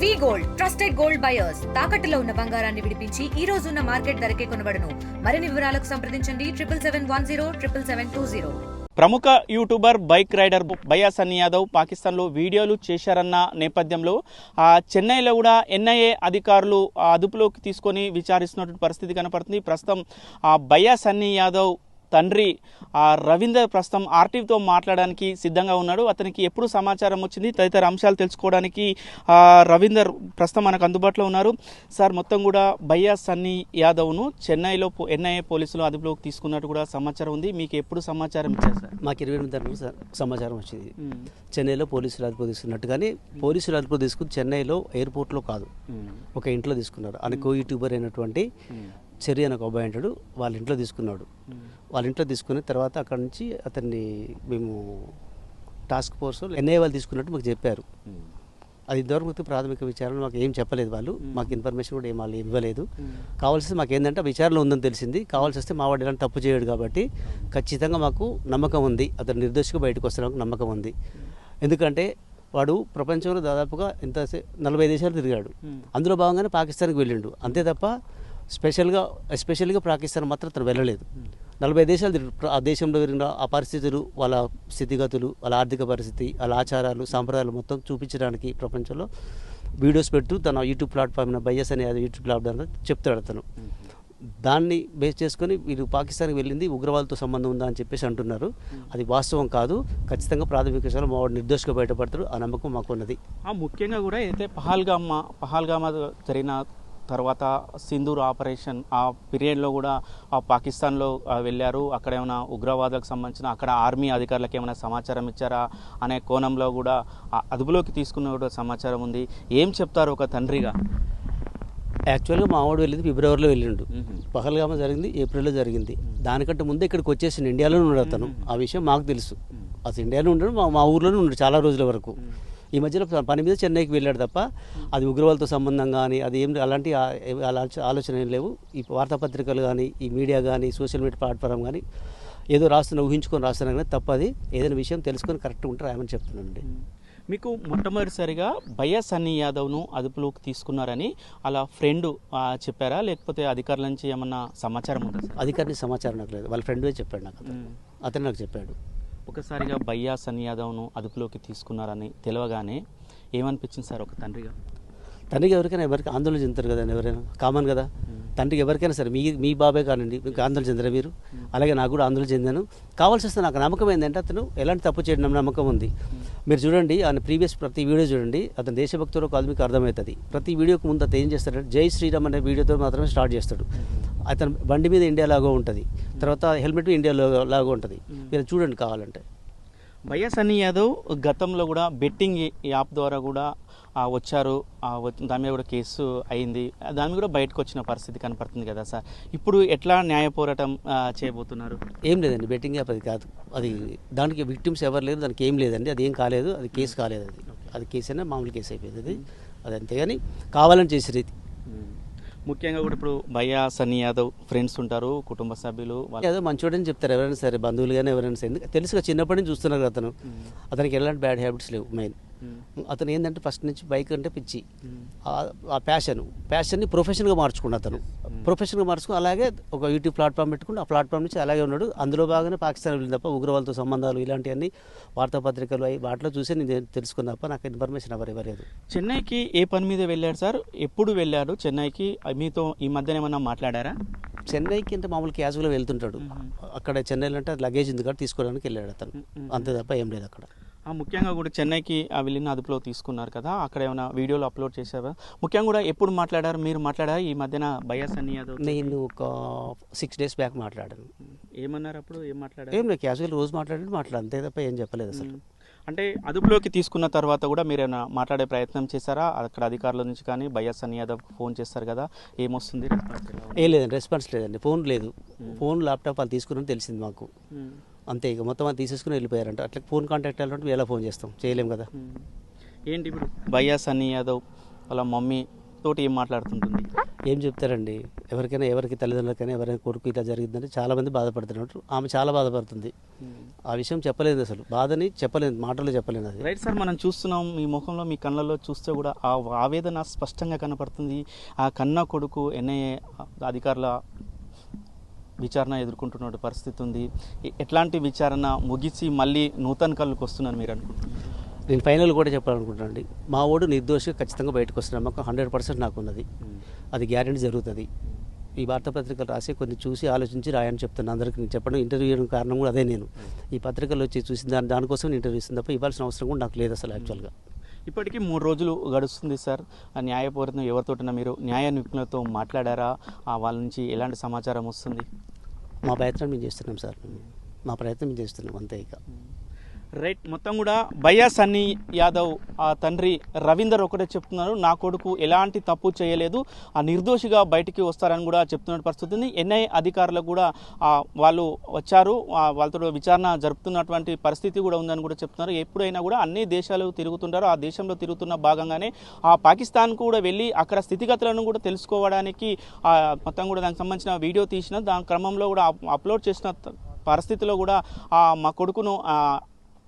వి gold trusted gold buyers తాకట్టులో ఉన్న బంగారాన్ని విడిపించి ఈ రోజు ఉన్న మార్కెట్ ధరకే కొనబడును. మరిన్ని వివరాలకు సంప్రదించండి 77107720. ప్రముఖ యూట్యూబర్ బైక్ రైడర్ భయ్యా సన్నీ యాదవ్ పాకిస్తాన్లో వీడియోలు చేశారన్న నేపథ్యంలో చెన్నైలో కూడా ఎన్ఐఏ అధికారులు అదుపులోకి తీసుకొని విచారిస్తున్నటువంటి పరిస్థితి కనపడుతుంది. ప్రస్తుతం భయ్యా సన్నీ యాదవ్ తండ్రి రవీందర్ ప్రస్తుతం ఆర్టీవీతో మాట్లాడడానికి సిద్ధంగా ఉన్నాడు. అతనికి ఎప్పుడు సమాచారం వచ్చింది తదితర అంశాలు తెలుసుకోవడానికి రవీందర్ ప్రస్తుతం మనకు అందుబాటులో ఉన్నారు. సార్, మొత్తం కూడా భయ్యా సన్నీ యాదవ్ను చెన్నైలో ఎన్ఐఏ పోలీసులు అదుపులోకి తీసుకున్నట్టు కూడా సమాచారం ఉంది. మీకు ఎప్పుడు సమాచారం ఇచ్చారు సార్? మాకు 28 సార్ సమాచారం వచ్చింది. చెన్నైలో పోలీసులు అదుపు తీసుకున్నట్టు, కానీ పోలీసులు అదుపు తీసుకుని చెన్నైలో ఎయిర్పోర్ట్లో కాదు, ఒక ఇంట్లో తీసుకున్నారు. ఆయన కో యూట్యూబర్ అయినటువంటి చెర్రీ అని ఒక అబ్బాయి అంటాడు, వాళ్ళ ఇంట్లో తీసుకున్నాడు. వాళ్ళ ఇంట్లో తీసుకున్న తర్వాత అక్కడ నుంచి అతన్ని మేము టాస్క్ ఫోర్స్ ఎన్ఐఏ వాళ్ళు తీసుకున్నట్టు మాకు చెప్పారు. అది ఇంతవరకు ప్రాథమిక విచారణ మాకు ఏం చెప్పలేదు వాళ్ళు. మాకు ఇన్ఫర్మేషన్ కూడా వాళ్ళు ఇవ్వలేదు. కావాల్సింది మాకు ఏంటంటే విచారణ ఉందని తెలిసింది. కావాల్సి వస్తే మా వాడు ఎలాంటి తప్పు చేయడు కాబట్టి ఖచ్చితంగా మాకు నమ్మకం ఉంది, అతను నిర్దోషిగా బయటకు వస్తానికి నమ్మకం ఉంది. ఎందుకంటే వాడు ప్రపంచంలో దాదాపుగా 40 దేశాలు తిరిగాడు. అందులో భాగంగానే పాకిస్తాన్కి వెళ్ళిండు అంతే తప్ప ఎస్పెషల్గా పాకిస్తాన్ మాత్రం అతను వెళ్ళలేదు. 40 దేశాలు తిరిగి ఆ దేశంలో జరిగిన ఆ పరిస్థితులు, వాళ్ళ స్థితిగతులు, వాళ్ళ ఆర్థిక పరిస్థితి, వాళ్ళ ఆచారాలు, సాంప్రదాయాలు మొత్తం చూపించడానికి ప్రపంచంలో వీడియోస్ పెడుతూ తన యూట్యూబ్ ప్లాట్ఫామ్ భయ్యా సన్నీ యాదవ్ యూట్యూబ్ ప్లాట్ఫామ్ చెప్తాడు అతను. దాన్ని బేస్ చేసుకొని వీరు పాకిస్తాన్కి వెళ్ళింది ఉగ్రవాదులతో సంబంధం ఉందా అని చెప్పేసి అంటున్నారు. అది వాస్తవం కాదు. ఖచ్చితంగా ప్రాథమిక విషయాలు మా వాడు నిర్దోషిగా బయటపడతారు, ఆ నమ్మకం మాకు ఉన్నది. ముఖ్యంగా కూడా అయితే పహల్గామా జరిగిన తర్వాత సింధూర్ ఆపరేషన్ ఆ పీరియడ్లో కూడా పాకిస్తాన్లో వెళ్ళారు. అక్కడ ఏమైనా ఉగ్రవాదులకు సంబంధించిన అక్కడ ఆర్మీ అధికారులకు ఏమైనా సమాచారం ఇచ్చారా అనే కోణంలో కూడా అదుపులోకి తీసుకున్న కూడా సమాచారం ఉంది. ఏం చెప్తారు ఒక తండ్రిగా? యాక్చువల్గా మా వాడు వెళ్ళింది ఫిబ్రవరిలో వెళ్ళిండు. పహల్గామా జరిగింది ఏప్రిల్లో జరిగింది. దానికంటే ముందే ఇక్కడికి వచ్చేసి ఇండియాలోనే ఉన్నాడు అతను. ఆ విషయం మాకు తెలుసు. అసలు ఇండియాలో ఉండడు, మా ఊర్లోనే ఉన్నాడు చాలా రోజుల వరకు. ఈ మధ్యలో పని మీద చెన్నైకి వెళ్ళాడు తప్ప అది ఉగ్రవాదులతో సంబంధం కానీ అది ఏం అలాంటి ఆలోచన ఏం లేవు. ఈ వార్తాపత్రికలు కానీ, ఈ మీడియా కానీ, సోషల్ మీడియా ప్లాట్ఫామ్ కానీ ఏదో ఊహించుకొని రాస్తున్నా కానీ తప్పది. ఏదైనా విషయం తెలుసుకొని కరెక్ట్గా ఉంటే రాయమని చెప్తున్నానండి. మీకు మొట్టమొదటిసారిగా భయ్యా సన్నీ యాదవ్ను అదుపులోకి తీసుకున్నారని అలా ఫ్రెండ్ చెప్పారా, లేకపోతే అధికారుల నుంచి ఏమన్నా సమాచారం ఉందా? అధికారిని సమాచారం నాకు లేదు, వాళ్ళ ఫ్రెండే చెప్పాడు నాకు. అతను నాకు చెప్పాడు. ఒకసారిగా భయ్యా సన్నీ యాదవ్ను అదుపులోకి తీసుకున్నారని తెలియగానే ఏమనిపించింది సార్ ఒక తండ్రిగా? తండ్రికి ఎవరికి ఆందోళన చెందుతారు కదండి, ఎవరైనా కామన్ కదా. తండ్రికి ఎవరికైనా సరే, మీ బాబాయ్ కానండి, మీకు ఆందోళన చెందరా మీరు? అలాగే నాకు కూడా ఆందోళన చెందాను. కావాల్సి వస్తే నాకు నమ్మకం ఏంటంటే అతను ఎలాంటి తప్పు చేయడం నమ్మకం ఉంది. మీరు చూడండి, ఆయన ప్రీవియస్ ప్రతి వీడియో చూడండి, అతను దేశభక్తులు కాదు మీకు అర్థమవుతుంది. ప్రతి వీడియోకి ముందు అతను ఏం చేస్తాడంటే జై శ్రీరామ్ అనే వీడియోతో మాత్రమే స్టార్ట్ చేస్తాడు. అతను బండి మీద ఇండియా లాగా ఉంటుంది, తర్వాత హెల్మెట్ ఇండియా లాగా ఉంటుంది. మీరు చూడండి కావాలంటే. భయ్యా సన్నీ యాదవ్ గతంలో కూడా బెట్టింగ్ యాప్ ద్వారా కూడా వచ్చారు, దాని మీద కూడా కేసు అయింది, దాని మీద కూడా బయటకు వచ్చిన పరిస్థితి కనపడుతుంది కదా సార్. ఇప్పుడు ఎట్లా న్యాయ పోరాటం చేయబోతున్నారు? ఏం లేదండి, బెట్టింగ్ యాప్ అది కాదు. అది దానికి విక్టిమ్స్ ఎవరు లేరు, దానికి ఏం లేదండి, అది ఏం కాలేదు, అది కేసు కాలేదు. అది కేసు అయినా మామూలు కేసు అయిపోయింది. అది అంతేగాని కావాలని చేసే రీతి. ముఖ్యంగా కూడా ఇప్పుడు భయ్యా సన్నీ యాదవ్ ఫ్రెండ్స్ ఉంటారు, కుటుంబ సభ్యులు ఏదో మంచోడని చెప్తారు ఎవరైనా సరే, బంధువులు కానీ ఎవరైనా సరే. తెలుసుగా చిన్నప్పటి నుంచి చూస్తున్నారు అతను. అతనికి ఎలాంటి బ్యాడ్ హ్యాబిట్స్ లేవు. మెయిన్ అతను ఏంటంటే ఫస్ట్ నుంచి బైక్ అంటే పిచ్చి, ఆ ప్యాషన్ని ప్రొఫెషన్గా మార్చుకున్నాడు అతను. ప్రొఫెషన్గా మార్చుకుని అలాగే ఒక యూట్యూబ్ ప్లాట్ఫామ్ పెట్టుకుని ఆ ప్లాట్ఫామ్ నుంచి అలాగే ఉన్నాడు. అందులో బాగానే పాకిస్తాన్ వెళ్ళింది తప్ప ఉగ్రవాదులతో సంబంధాలు ఇలాంటివన్నీ వార్తాపత్రికలు వాటిలో చూసి నేను తెలుసుకున్న తప్ప నాకు ఇన్ఫర్మేషన్ ఎవరు ఇవ్వలేదు. చెన్నైకి ఏ పని మీద వెళ్ళాడు సార్? ఎప్పుడు వెళ్ళాడు చెన్నైకి? మీతో ఈ మధ్యన ఏమన్నా మాట్లాడారా? చెన్నైకి అంటే మామూలు క్యాజువల్గా వెళ్తుంటాడు. అక్కడ చెన్నైలో అంటే లగేజ్ ఉంది కాబట్టి తీసుకోవడానికి వెళ్ళాడు అతను, అంతే తప్ప ఏం లేదు అక్కడ. ముఖ్యంగా కూడా చెన్నైకి వెళ్ళిన అదుపులో తీసుకున్నారు కదా, అక్కడ ఏమైనా వీడియోలు అప్లోడ్ చేశారా? ముఖ్యంగా కూడా ఎప్పుడు మాట్లాడారు, మీరు మాట్లాడారా ఈ మధ్యన భయ్యా సన్నీ యాదవ్? నేను ఒక 6 days బ్యాక్ మాట్లాడాను. ఏమన్నారు అప్పుడు? ఏం మాట్లాడారు? ఏం లేదు, క్యాజువల్ రోజు మాట్లాడాను అంతే తప్ప ఏం చెప్పలేదు అసలు. అంటే అదుపులోకి తీసుకున్న తర్వాత కూడా మీరు ఏమైనా మాట్లాడే ప్రయత్నం చేశారా అక్కడ అధికారుల నుంచి? కానీ భయ్యా సన్నీ యాదవ్ ఫోన్ చేస్తారు కదా, ఏమొస్తుంది రెస్పాన్స్? ఏం లేదండి, రెస్పాన్స్ లేదండి. ఫోన్ లేదు, ఫోన్ ల్యాప్టాప్ వాళ్ళు తీసుకుని తెలిసింది మాకు అంతే. ఇక మొత్తం అది తీసేసుకుని వెళ్ళిపోయారంట. అట్లా ఫోన్ కాంటాక్ట్ వెళ్ళాలంటే ఎలా ఫోన్ చేస్తాం, చేయలేం కదా. ఏంటి ఇప్పుడు భయ్యా సన్నీ యాదవ్ వాళ్ళ మమ్మీ తోటి ఏం మాట్లాడుతుంటుంది? ఏం చెప్తారండి, ఎవరికి తల్లిదండ్రులకైనా ఎవరైనా కొడుకు ఇలా జరిగిందంటే చాలామంది బాధపడుతున్నారు. ఆమె చాలా బాధపడుతుంది. ఆ విషయం చెప్పలేదు, అసలు బాధని చెప్పలేదు, మాటలు చెప్పలేదు. అది రైట్ సార్, మనం చూస్తున్నాం మీ ముఖంలో మీ కళ్ళల్లో చూస్తే కూడా ఆ ఆవేదన స్పష్టంగా కనపడుతుంది. ఆ కన్న కొడుకు ఎన్ఐఏ అధికారుల విచారణ ఎదుర్కొంటున్న పరిస్థితి ఉంది. ఎట్లాంటి విచారణ ముగిసి మళ్ళీ నూతన కళ్ళకు వస్తున్నారు మీరు అనుకుంటున్నారు? నేను ఫైనల్ కూడా చెప్పాలనుకుంటున్నాను, మా ఓడు నిర్దోషిగా ఖచ్చితంగా బయటకు వస్తున్నాను. మాకు 100% నాకున్నది, అది గ్యారెంటీ జరుగుతుంది. ఈ వార్తాపత్రికలు రాసి కొన్ని చూసి ఆలోచించి రాయని చెప్తున్నాను అందరికీ. నేను చెప్పడం ఇంటర్వ్యూ చేయడం కారణం కూడా అదే. నేను ఈ పత్రికలు వచ్చి చూసిన దానికోసం ఇంటర్వ్యూ ఇస్తుంది తప్ప ఇవ్వాల్సిన అవసరం కూడా నాకు లేదు అసలు యాక్చువల్గా. ఇప్పటికీ 3 రోజులు గడుస్తుంది సార్. ఆ న్యాయపూరితం ఎవరితోటైనా మీరు న్యాయ నిపుణులతో మాట్లాడారా? వాళ్ళ నుంచి ఎలాంటి సమాచారం వస్తుంది? మా ప్రయత్నం మేము చేస్తున్నాం సార్, మా ప్రయత్నం మేము చేస్తున్నాం అంతే. ఇక రైట్, మొత్తం కూడా బయ్యా సన్నీ యాదవ్ ఆ తండ్రి రవీందర్ ఒకటే చెప్తున్నారు, నా కొడుకు ఎలాంటి తప్పు చేయలేదు, ఆ నిర్దోషిగా బయటికి వస్తారని కూడా చెప్తున్న పరిస్థితి ఉంది. ఎన్ఐఏ అధికారులకు కూడా వాళ్ళు వచ్చారు, వాళ్ళతో విచారణ జరుపుతున్నటువంటి పరిస్థితి కూడా ఉందని కూడా చెప్తున్నారు. ఎప్పుడైనా కూడా అన్ని దేశాలు తిరుగుతుంటారు, ఆ దేశంలో తిరుగుతున్న భాగంగానే ఆ పాకిస్తాన్ కూడా వెళ్ళి అక్కడ స్థితిగతులను కూడా తెలుసుకోవడానికి మొత్తం కూడా దానికి సంబంధించిన వీడియో తీసిన దాని క్రమంలో కూడా అప్లోడ్ చేసిన పరిస్థితిలో కూడా మా కొడుకును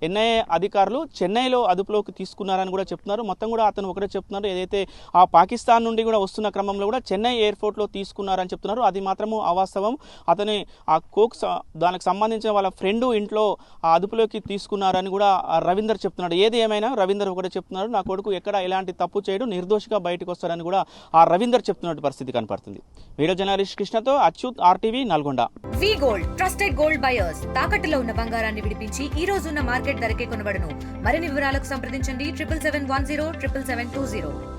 ఎన్ఐఏ అధికారులు చెన్నైలో అదుపులోకి తీసుకున్నారని కూడా చెప్తున్నారు. మొత్తం కూడా అతను ఒకటే చెప్తున్నారు, ఏదైతే ఆ పాకిస్తాన్ నుండి కూడా వస్తున్న క్రమంలో కూడా చెన్నై ఎయిర్పోర్ట్లో తీసుకున్నారని చెప్తున్నారు. అది మాత్రము అవాస్తవం. అతని ఆ కోక్ దానికి సంబంధించిన వాళ్ళ ఫ్రెండ్ ఇంట్లో ఆ అదుపులోకి తీసుకున్నారని కూడా రవీందర్ చెప్తున్నాడు. ఏది ఏమైనా రవీందర్ ఒకటే చెప్తున్నారు, నా కొడుకు ఎక్కడ ఎలాంటి తప్పు చేయడు, నిర్దోషిగా బయటకు వస్తారని కూడా ఆ రవీందర్ చెప్తున్నట్టు పరిస్థితి కనపడుతుంది. వీడియో జర్నలిస్ట్ కృష్ణతో Achyut, RTV, Nalgonda. V gold, trusted gold buyers. తాకట్టులో ఉన్న బంగారాన్ని విడిపించి ఈ రోజున్న మార్కెట్ ధరకే కొనబడును. మరిన్ని వివరాలకు సంప్రదించండి 7770 77720.